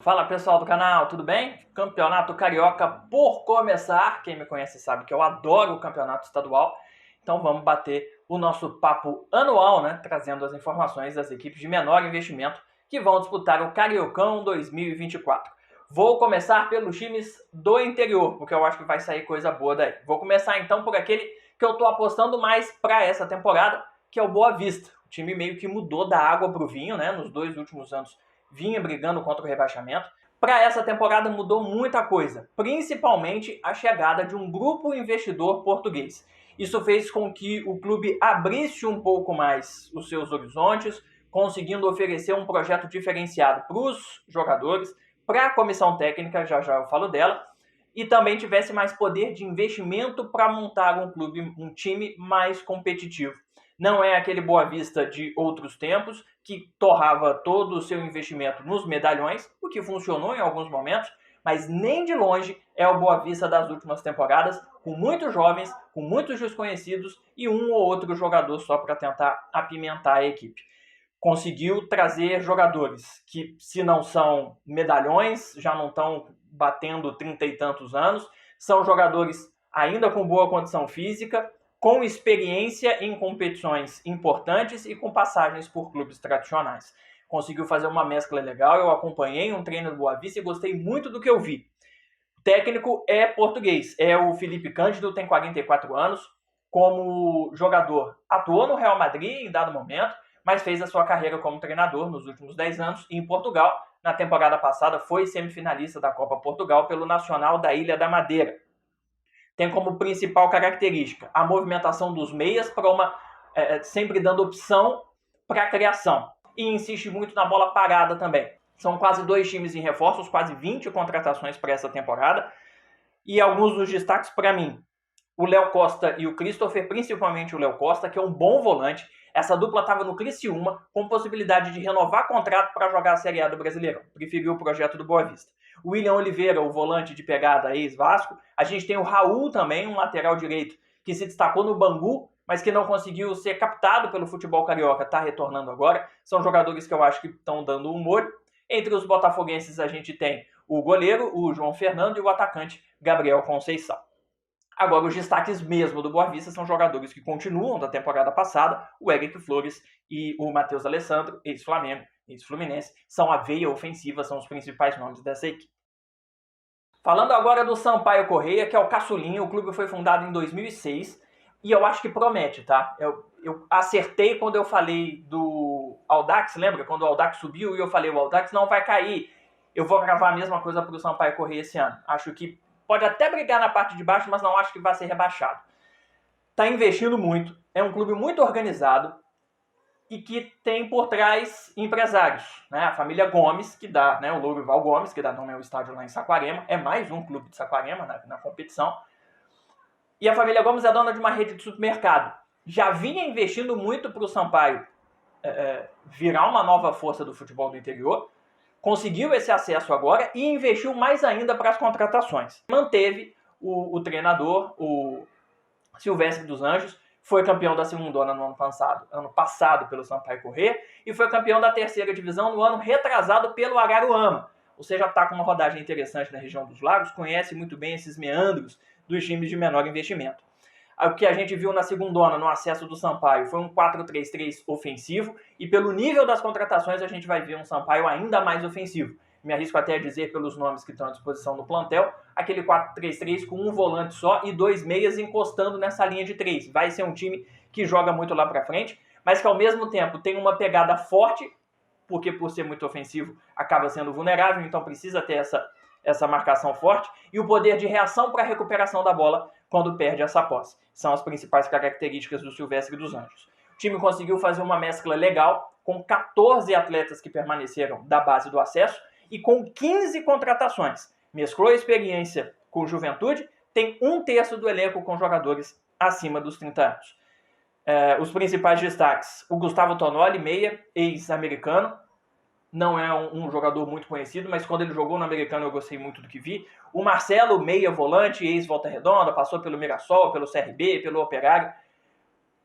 Fala pessoal do canal, tudo bem? Campeonato Carioca por começar. Quem me conhece sabe que eu adoro o campeonato estadual. Então vamos bater o nosso papo anual, né? Trazendo as informações das equipes de menor investimento que vão disputar o Cariocão 2024. Vou começar pelos times do interior, porque eu acho que vai sair coisa boa daí. Vou começar então por aquele que eu tô apostando mais para essa temporada, que é o Boa Vista. O time meio que mudou da água pro vinho, né? Nos 2 últimos anos vinha brigando contra o rebaixamento. Para essa temporada mudou muita coisa, principalmente a chegada de um grupo investidor português. Isso fez com que o clube abrisse um pouco mais os seus horizontes, conseguindo oferecer um projeto diferenciado para os jogadores, para a comissão técnica, já já eu falo dela, e também tivesse mais poder de investimento para montar um clube, um time mais competitivo. Não é aquele Boa Vista de outros tempos, que torrava todo o seu investimento nos medalhões, o que funcionou em alguns momentos, mas nem de longe é o Boa Vista das últimas temporadas, com muitos jovens, com muitos desconhecidos e um ou outro jogador só para tentar apimentar a equipe. Conseguiu trazer jogadores que, se não são medalhões, já não estão batendo 30 e tantos anos, são jogadores ainda com boa condição física, com experiência em competições importantes e com passagens por clubes tradicionais. Conseguiu fazer uma mescla legal, eu acompanhei um treino do Boa Vista e gostei muito do que eu vi. O técnico é português, é o Felipe Cândido, tem 44 anos, como jogador atuou no Real Madrid em dado momento, mas fez a sua carreira como treinador nos últimos 10 anos e em Portugal. Na temporada passada foi semifinalista da Copa Portugal pelo Nacional da Ilha da Madeira. Tem como principal característica a movimentação dos meias para sempre dando opção para a criação. E insiste muito na bola parada também. São quase 2 times em reforços, quase 20 contratações para essa temporada. E alguns dos destaques para mim: o Léo Costa e o Christopher, principalmente o Léo Costa, que é um bom volante. Essa dupla estava no Criciúma, com possibilidade de renovar contrato para jogar a Série A do Brasileirão. Preferiu o projeto do Boa Vista. O William Oliveira, o volante de pegada ex-Vasco. A gente tem o Raul também, um lateral direito, que se destacou no Bangu, mas que não conseguiu ser captado pelo futebol carioca, está retornando agora. São jogadores que eu acho que estão dando humor. Entre os botafoguenses a gente tem o goleiro, o João Fernando, e o atacante Gabriel Conceição. Agora, os destaques mesmo do Boa Vista são jogadores que continuam da temporada passada, o Éric Flores e o Matheus Alessandro, ex-Flamengo, ex-Fluminense, são a veia ofensiva, são os principais nomes dessa equipe. Falando agora do Sampaio Corrêa, que é o caçulinho, o clube foi fundado em 2006 e eu acho que promete, tá? Eu acertei quando eu falei do Audax, lembra? Quando o Audax subiu e eu falei, o Audax não vai cair. Eu vou gravar a mesma coisa para o Sampaio Corrêa esse ano. Acho que pode até brigar na parte de baixo, mas não acho que vai ser rebaixado. Está investindo muito, é um clube muito organizado e que tem por trás empresários. Né? A família Gomes, que dá, né, o Lourival Gomes, que dá nome ao estádio lá em Saquarema, é mais um clube de Saquarema na competição. E a família Gomes é dona de uma rede de supermercado. Já vinha investindo muito para o Sampaio virar uma nova força do futebol do interior, conseguiu esse acesso agora e investiu mais ainda para as contratações. Manteve o treinador, o Silvestre dos Anjos, foi campeão da segundona no ano passado pelo Sampaio Corrêa, e foi campeão da terceira divisão no ano retrasado pelo Araruama. Ou seja, está com uma rodagem interessante na região dos Lagos, conhece muito bem esses meandros dos times de menor investimento. O que a gente viu na segundona, no acesso do Sampaio, foi um 4-3-3 ofensivo, e pelo nível das contratações a gente vai ver um Sampaio ainda mais ofensivo. Me arrisco até a dizer, pelos nomes que estão à disposição no plantel, aquele 4-3-3 com um volante só e 2 meias encostando nessa linha de 3. Vai ser um time que joga muito lá para frente, mas que ao mesmo tempo tem uma pegada forte, porque por ser muito ofensivo acaba sendo vulnerável, então precisa ter essa marcação forte, e o poder de reação para a recuperação da bola quando perde essa posse. São as principais características do Silvestre dos Anjos. O time conseguiu fazer uma mescla legal, com 14 atletas que permaneceram da base do acesso e com 15 contratações. Mesclou a experiência com juventude, tem 1/3 do elenco com jogadores acima dos 30 anos. Os principais destaques: o Gustavo Tonoli, meia, ex-americano. Não é um jogador muito conhecido, mas quando ele jogou no americano eu gostei muito do que vi. O Marcelo, meia volante, ex-Volta Redonda, passou pelo Mirassol, pelo CRB, pelo Operário.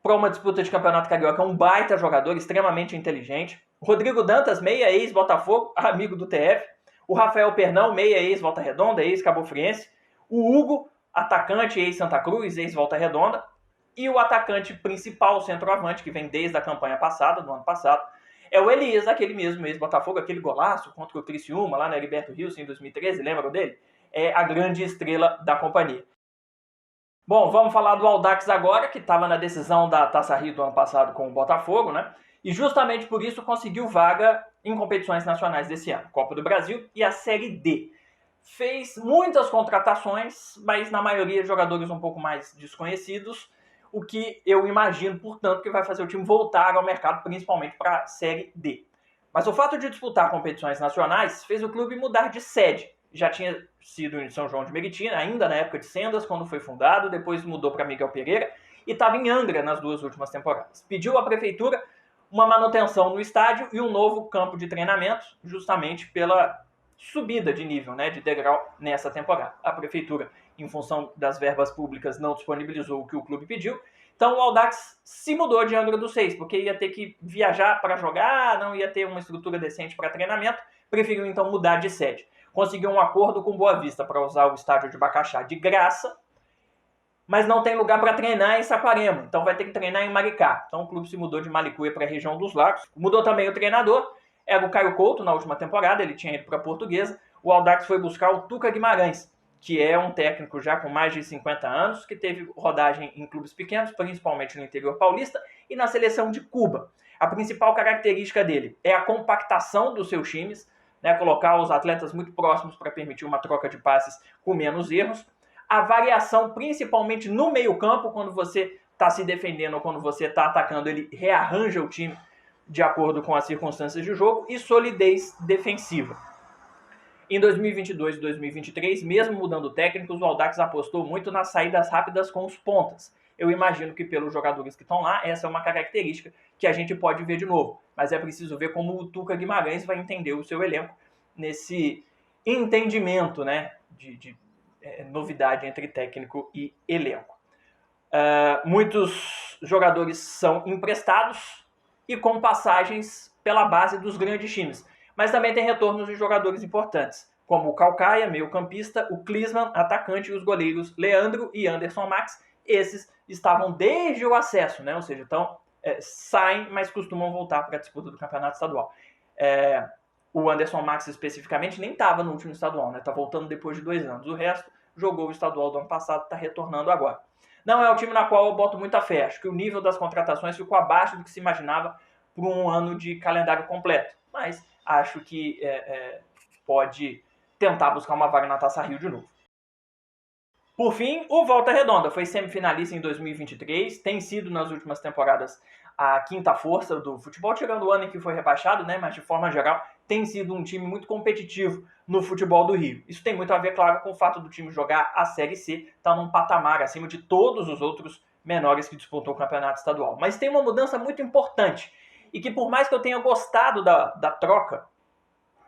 Para uma disputa de campeonato carioca, é um baita jogador, extremamente inteligente. Rodrigo Dantas, meia, ex-Botafogo, amigo do TF. O Rafael Pernão, meia, ex-Volta Redonda, ex-Cabo Friense. O Hugo, atacante, ex-Santa Cruz, ex-Volta Redonda. E o atacante principal, o centroavante, que vem desde a campanha passada, do ano passado, é o Elias, aquele mesmo ex-Botafogo, aquele golaço contra o Criciúma, lá na Heriberto Rios, em 2013, lembram dele? É a grande estrela da companhia. Bom, vamos falar do Audax agora, que estava na decisão da Taça Rio do ano passado com o Botafogo, né? E justamente por isso conseguiu vaga em competições nacionais desse ano, Copa do Brasil e a Série D. Fez muitas contratações, mas na maioria jogadores um pouco mais desconhecidos, o que eu imagino, portanto, que vai fazer o time voltar ao mercado, principalmente para a Série D. Mas o fato de disputar competições nacionais fez o clube mudar de sede. Já tinha sido em São João de Meriti, ainda na época de Sendas, quando foi fundado, depois mudou para Miguel Pereira e estava em Angra nas 2 últimas temporadas. Pediu à prefeitura uma manutenção no estádio e um novo campo de treinamento, justamente pela subida de nível, né, de degrau nessa temporada. A prefeitura, em função das verbas públicas, não disponibilizou o que o clube pediu. Então o Audax se mudou de Angra dos Reis, porque ia ter que viajar para jogar, não ia ter uma estrutura decente para treinamento, preferiu então mudar de sede. Conseguiu um acordo com Boa Vista para usar o estádio de Bacaxá de graça, mas não tem lugar para treinar em Saquarema, então vai ter que treinar em Maricá. Então o clube se mudou de Malicuia para a região dos Lagos. Mudou também o treinador, era o Caio Couto na última temporada, ele tinha ido para a Portuguesa. O Audax foi buscar o Tuca Guimarães, que é um técnico já com mais de 50 anos, que teve rodagem em clubes pequenos, principalmente no interior paulista, e na seleção de Cuba. A principal característica dele é a compactação dos seus times, né, colocar os atletas muito próximos para permitir uma troca de passes com menos erros. A variação, principalmente no meio-campo, quando você está se defendendo ou quando você está atacando, ele rearranja o time de acordo com as circunstâncias de jogo. E solidez defensiva. Em 2022 e 2023, mesmo mudando técnicos, o Audax apostou muito nas saídas rápidas com os pontas. Eu imagino que pelos jogadores que estão lá, essa é uma característica que a gente pode ver de novo. Mas é preciso ver como o Tuca Guimarães vai entender o seu elenco nesse entendimento, né, de novidade entre técnico e elenco. Muitos jogadores são emprestados e com passagens pela base dos grandes times. Mas também tem retornos de jogadores importantes, como o Calcaia, meio-campista, o Klinsmann, atacante, e os goleiros Leandro e Anderson Max. Esses estavam desde o acesso, né? Ou seja, então saem, mas costumam voltar para a disputa do campeonato estadual. O Anderson Max especificamente nem estava no último estadual, né? Está voltando depois de 2 anos. O resto jogou o estadual do ano passado, está retornando agora. Não é o time na qual eu boto muita fé. Acho que o nível das contratações ficou abaixo do que se imaginava por um ano de calendário completo. Mas acho que pode tentar buscar uma vaga na Taça Rio de novo. Por fim, o Volta Redonda foi semifinalista em 2023, tem sido nas últimas temporadas a quinta força do futebol, tirando o ano em que foi rebaixado, né? Mas de forma geral tem sido um time muito competitivo no futebol do Rio. Isso tem muito a ver, claro, com o fato do time jogar a Série C, estar num patamar acima de todos os outros menores que disputam o campeonato estadual. Mas tem uma mudança muito importante, e que por mais que eu tenha gostado da troca,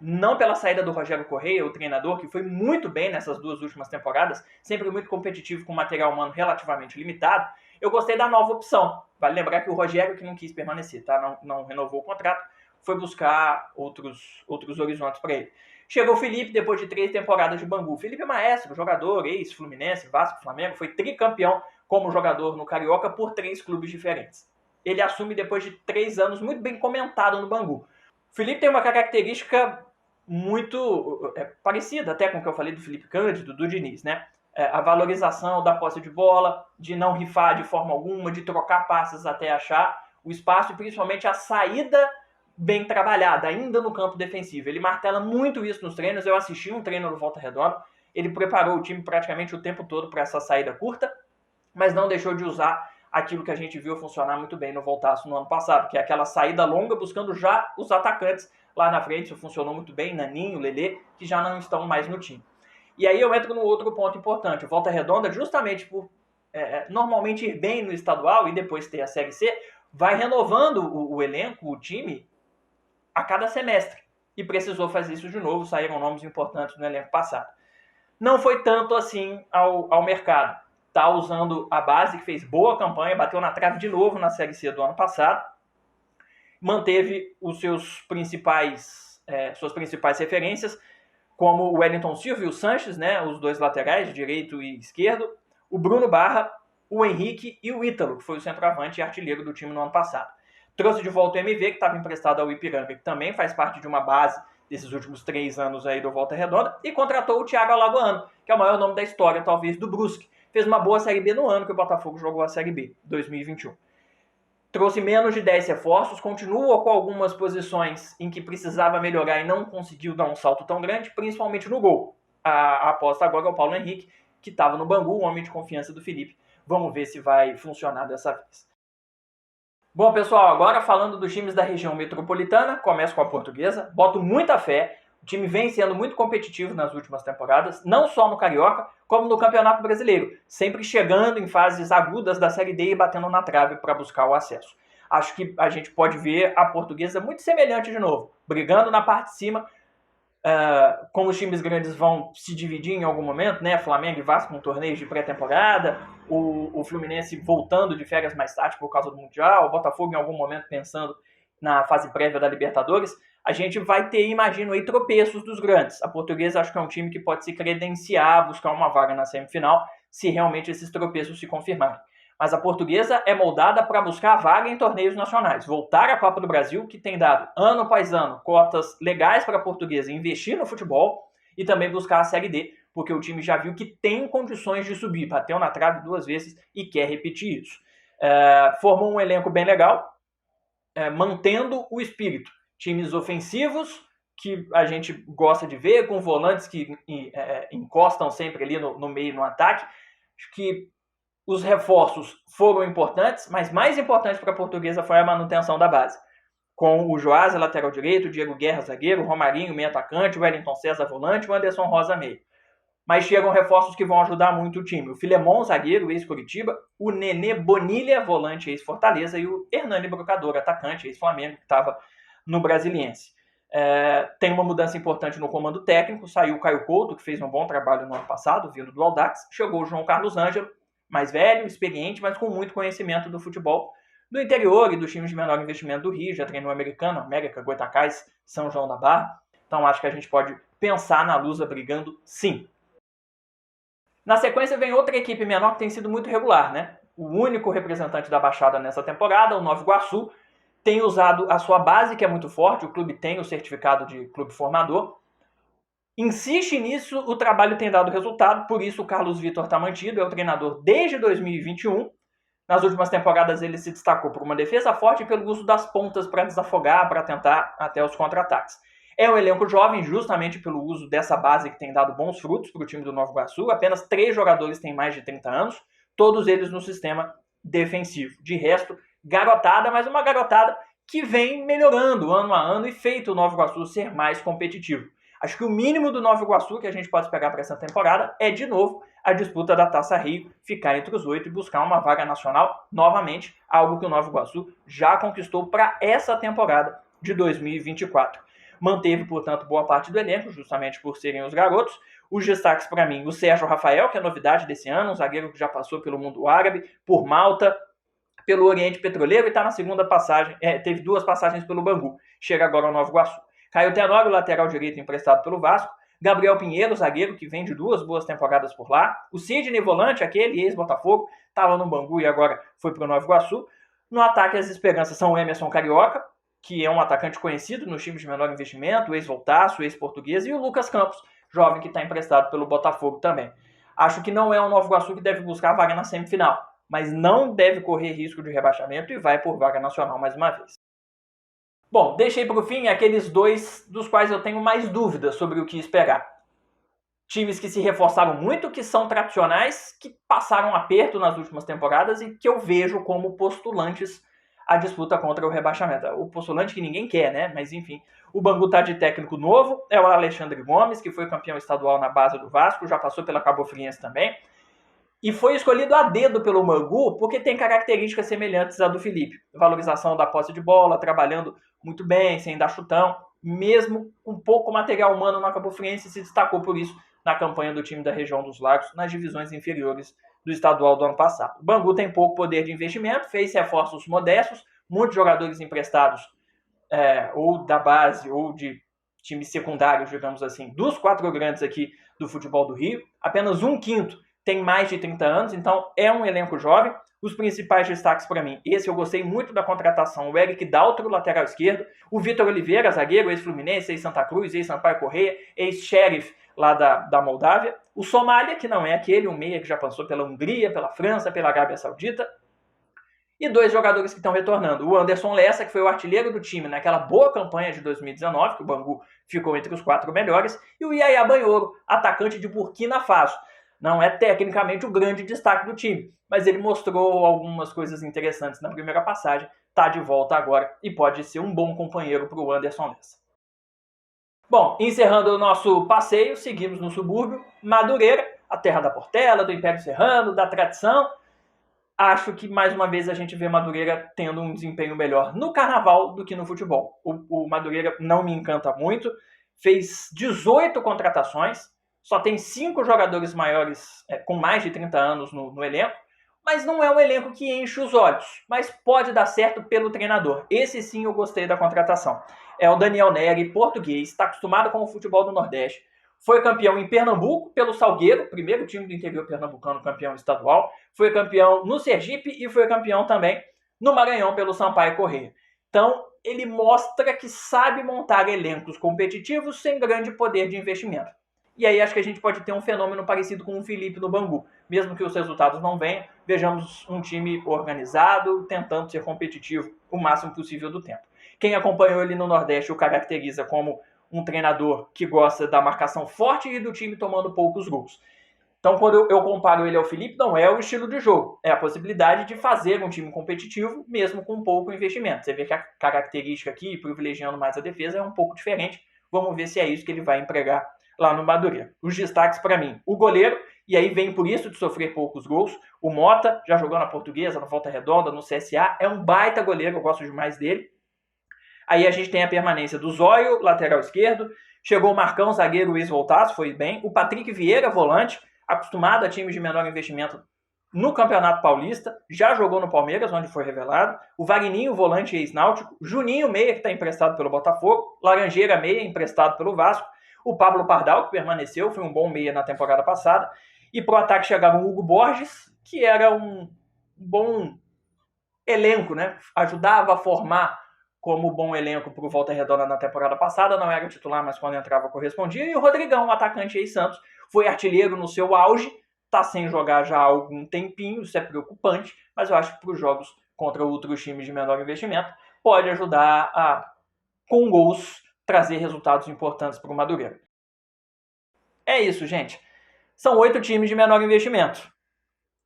não pela saída do Rogério Correia, o treinador, que foi muito bem nessas 2 últimas temporadas, sempre muito competitivo com material humano relativamente limitado, eu gostei da nova opção. Vale lembrar que o Rogério, que não quis permanecer, tá? não renovou o contrato, foi buscar outros horizontes para ele. Chegou o Felipe depois de 3 temporadas de Bangu. Felipe é maestro, jogador, ex-Fluminense, Vasco, Flamengo, foi tricampeão como jogador no Carioca por 3 clubes diferentes. Ele assume depois de 3 anos, muito bem comentado no Bangu. O Felipe tem uma característica muito parecida até com o que eu falei do Felipe Cândido, do Diniz, né? A valorização da posse de bola, de não rifar de forma alguma, de trocar passes até achar o espaço e principalmente a saída bem trabalhada, ainda no campo defensivo. Ele martela muito isso nos treinos. Eu assisti um treino do Volta Redonda, ele preparou o time praticamente o tempo todo para essa saída curta, mas não deixou de usar aquilo que a gente viu funcionar muito bem no Voltaço no ano passado, que é aquela saída longa buscando já os atacantes lá na frente. Isso funcionou muito bem, Naninho, Lelê, que já não estão mais no time. E aí eu entro no outro ponto importante. O Volta Redonda, justamente por normalmente ir bem no estadual e depois ter a Série C, vai renovando o elenco, o time, a cada semestre. E precisou fazer isso de novo, saíram nomes importantes no elenco passado. Não foi tanto assim ao mercado. Está usando a base, que fez boa campanha, bateu na trave de novo na Série C do ano passado, manteve suas principais referências, como o Wellington Silva e o Sanches, né, os dois laterais, direito e esquerdo, o Bruno Barra, o Henrique e o Ítalo, que foi o centroavante e artilheiro do time no ano passado. Trouxe de volta o MV, que estava emprestado ao Ipiranga, que também faz parte de uma base desses últimos 3 anos aí do Volta Redonda, e contratou o Thiago Alagoano, que é o maior nome da história, talvez, do Brusque. Fez uma boa Série B no ano que o Botafogo jogou a Série B, 2021. Trouxe menos de 10 reforços, continua com algumas posições em que precisava melhorar e não conseguiu dar um salto tão grande, principalmente no gol. A aposta agora é o Paulo Henrique, que estava no Bangu, o homem de confiança do Felipe. Vamos ver se vai funcionar dessa vez. Bom, pessoal, agora falando dos times da região metropolitana, começo com a Portuguesa, boto muita fé. O time vem sendo muito competitivo nas últimas temporadas, não só no Carioca, como no Campeonato Brasileiro, sempre chegando em fases agudas da Série D e batendo na trave para buscar o acesso. Acho que a gente pode ver a Portuguesa muito semelhante de novo, brigando na parte de cima, como os times grandes vão se dividir em algum momento, né? Flamengo e Vasco com torneios de pré-temporada, o Fluminense voltando de férias mais tarde por causa do Mundial, o Botafogo em algum momento pensando na fase prévia da Libertadores. A gente vai ter, imagino, aí tropeços dos grandes. A Portuguesa acho que é um time que pode se credenciar, buscar uma vaga na semifinal, se realmente esses tropeços se confirmarem. Mas a Portuguesa é moldada para buscar a vaga em torneios nacionais. Voltar à Copa do Brasil, que tem dado ano após ano cotas legais para a Portuguesa investir no futebol e também buscar a Série D, porque o time já viu que tem condições de subir, bateu na trave 2 vezes e quer repetir isso. Formou um elenco bem legal, mantendo o espírito. Times ofensivos, que a gente gosta de ver, com volantes que encostam sempre ali no meio, no ataque. Acho que os reforços foram importantes, mas mais importante para a Portuguesa foi a manutenção da base. Com o Joás, lateral direito, o Diego Guerra, zagueiro, o Romarinho, meio atacante, o Wellington César, volante, o Anderson Rosa, meio. Mas chegam reforços que vão ajudar muito o time. O Filemon, zagueiro, ex-Curitiba, o Nenê Bonilha, volante, ex-Fortaleza, e o Hernani Brocador, atacante, ex-Flamengo, que estava no Brasiliense. Tem uma mudança importante no comando técnico, saiu o Caio Couto, que fez um bom trabalho no ano passado, vindo do Audax, chegou o João Carlos Ângelo, mais velho, experiente, mas com muito conhecimento do futebol do interior e dos times de menor investimento do Rio, já treinou Americano, América, Goitacás, São João da Barra, então acho que a gente pode pensar na Lusa brigando sim. Na sequência vem outra equipe menor que tem sido muito regular, né? O único representante da Baixada nessa temporada, o Nova Iguaçu, tem usado a sua base, que é muito forte, o clube tem o certificado de clube formador, insiste nisso, o trabalho tem dado resultado, por isso o Carlos Vitor está mantido, é o treinador desde 2021. Nas últimas temporadas ele se destacou por uma defesa forte e pelo uso das pontas para desafogar, para tentar até os contra-ataques. É um elenco jovem justamente pelo uso dessa base que tem dado bons frutos para o time do Nova Iguaçu. Apenas 3 jogadores têm mais de 30 anos, todos eles no sistema defensivo. De resto, garotada, mas uma garotada que vem melhorando ano a ano e feito o Nova Iguaçu ser mais competitivo. Acho que o mínimo do Nova Iguaçu que a gente pode pegar para essa temporada é, de novo, a disputa da Taça Rio, ficar entre os 8 e buscar uma vaga nacional novamente, algo que o Nova Iguaçu já conquistou para essa temporada de 2024. Manteve, portanto, boa parte do elenco, justamente por serem os garotos. Os destaques para mim, o Sérgio Rafael, que é a novidade desse ano, um zagueiro que já passou pelo mundo árabe, por Malta, pelo Oriente Petroleiro e está na segunda passagem, teve 2 passagens pelo Bangu, chega agora ao Nova Iguaçu. Caio Tenório, lateral direito emprestado pelo Vasco, Gabriel Pinheiro, zagueiro que vem de 2 boas temporadas por lá, o Sidney, volante, aquele ex-Botafogo, estava no Bangu e agora foi para o Nova Iguaçu. No ataque as esperanças são o Emerson Carioca, que é um atacante conhecido nos times de menor investimento, ex-Voltaço, ex-Portuguesa, e o Lucas Campos, jovem que está emprestado pelo Botafogo também. Acho que não é o Nova Iguaçu que deve buscar a vaga na semifinal, mas não deve correr risco de rebaixamento e vai por vaga nacional mais uma vez. Bom, deixei para o fim aqueles 2 dos quais eu tenho mais dúvidas sobre o que esperar. Times que se reforçaram muito, que são tradicionais, que passaram aperto nas últimas temporadas e que eu vejo como postulantes à disputa contra o rebaixamento. O postulante que ninguém quer, né? Mas enfim, o Bangu está de técnico novo, é o Alexandre Gomes, que foi campeão estadual na base do Vasco, já passou pela Cabo Friense também. E foi escolhido a dedo pelo Bangu porque tem características semelhantes à do Felipe. Valorização da posse de bola, trabalhando muito bem, sem dar chutão. Mesmo com pouco material humano na Cabo Friense, se destacou por isso na campanha do time da região dos Lagos, nas divisões inferiores do estadual do ano passado. O Bangu tem pouco poder de investimento, fez reforços modestos, muitos jogadores emprestados ou da base ou de times secundários, digamos assim, dos 4 grandes aqui do futebol do Rio. Apenas 1/5 tem mais de 30 anos, então é um elenco jovem. Os principais destaques para mim, esse eu gostei muito da contratação, o Eric Daltro, lateral esquerdo, o Vitor Oliveira, zagueiro, ex-Fluminense, ex-Santa Cruz, ex-Sampaio Corrêa, ex-Sheriff lá da Moldávia, o Somália, que não é aquele, um meia que já passou pela Hungria, pela França, pela Arábia Saudita, e 2 jogadores que estão retornando, o Anderson Lessa, que foi o artilheiro do time naquela boa campanha de 2019, que o Bangu ficou entre os 4 melhores, e o Yaya Banhoro, atacante de Burkina Faso. Não é tecnicamente o grande destaque do time, mas ele mostrou algumas coisas interessantes na primeira passagem, está de volta agora e pode ser um bom companheiro para o Anderson Lessa. Bom, encerrando o nosso passeio, seguimos no subúrbio, Madureira, a terra da Portela, do Império Serrano, da tradição. Acho que mais uma vez a gente vê Madureira tendo um desempenho melhor no carnaval do que no futebol. O Madureira não me encanta muito, fez 18 contratações, só tem 5 jogadores maiores com mais de 30 anos no elenco, mas não é um elenco que enche os olhos, mas pode dar certo pelo treinador. Esse sim eu gostei da contratação. É o Daniel Neri, português, está acostumado com o futebol do Nordeste, foi campeão em Pernambuco pelo Salgueiro, primeiro time do interior pernambucano campeão estadual, foi campeão no Sergipe e foi campeão também no Maranhão pelo Sampaio Corrêa. Então, ele mostra que sabe montar elencos competitivos sem grande poder de investimento. E aí acho que a gente pode ter um fenômeno parecido com o Felipe no Bangu. Mesmo que os resultados não venham, vejamos um time organizado, tentando ser competitivo o máximo possível do tempo. Quem acompanhou ele no Nordeste o caracteriza como um treinador que gosta da marcação forte e do time tomando poucos gols. Então, quando eu comparo ele ao Felipe, não é o estilo de jogo, é a possibilidade de fazer um time competitivo, mesmo com pouco investimento. Você vê que a característica aqui, privilegiando mais a defesa, é um pouco diferente. Vamos ver se é isso que ele vai empregar lá no Madureira. Os destaques para mim, o goleiro, e aí vem por isso de sofrer poucos gols, o Mota, já jogou na Portuguesa, no Volta Redonda, no CSA, é um baita goleiro, eu gosto demais dele. Aí a gente tem a permanência do Zóio, lateral esquerdo, chegou o Marcão, zagueiro ex-Voltaço, foi bem, o Patrick Vieira, volante, acostumado a times de menor investimento no Campeonato Paulista, já jogou no Palmeiras, onde foi revelado, o Vagninho, volante ex-Náutico, Juninho, meia, que está emprestado pelo Botafogo, Laranjeira, meia, emprestado pelo Vasco, o Pablo Pardal, que permaneceu, foi um bom meia na temporada passada, e para o ataque chegaram o Hugo Borges, que era um bom elenco, né? Ajudava a formar como bom elenco para o Volta Redonda na temporada passada, não era titular, mas quando entrava correspondia, e o Rodrigão, um atacante ex-Santos, foi artilheiro no seu auge, está sem jogar já há algum tempinho, isso é preocupante, mas eu acho que para os jogos contra outros times de menor investimento, pode ajudar a, com gols, trazer resultados importantes para o Madureira. É isso, gente. São 8 times de menor investimento.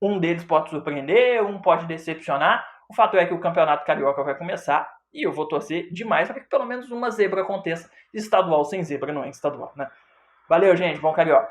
Um deles pode surpreender, um pode decepcionar. O fato é que o Campeonato Carioca vai começar e eu vou torcer demais para que pelo menos uma zebra aconteça. Estadual sem zebra não é estadual, né? Valeu, gente. Bom Carioca.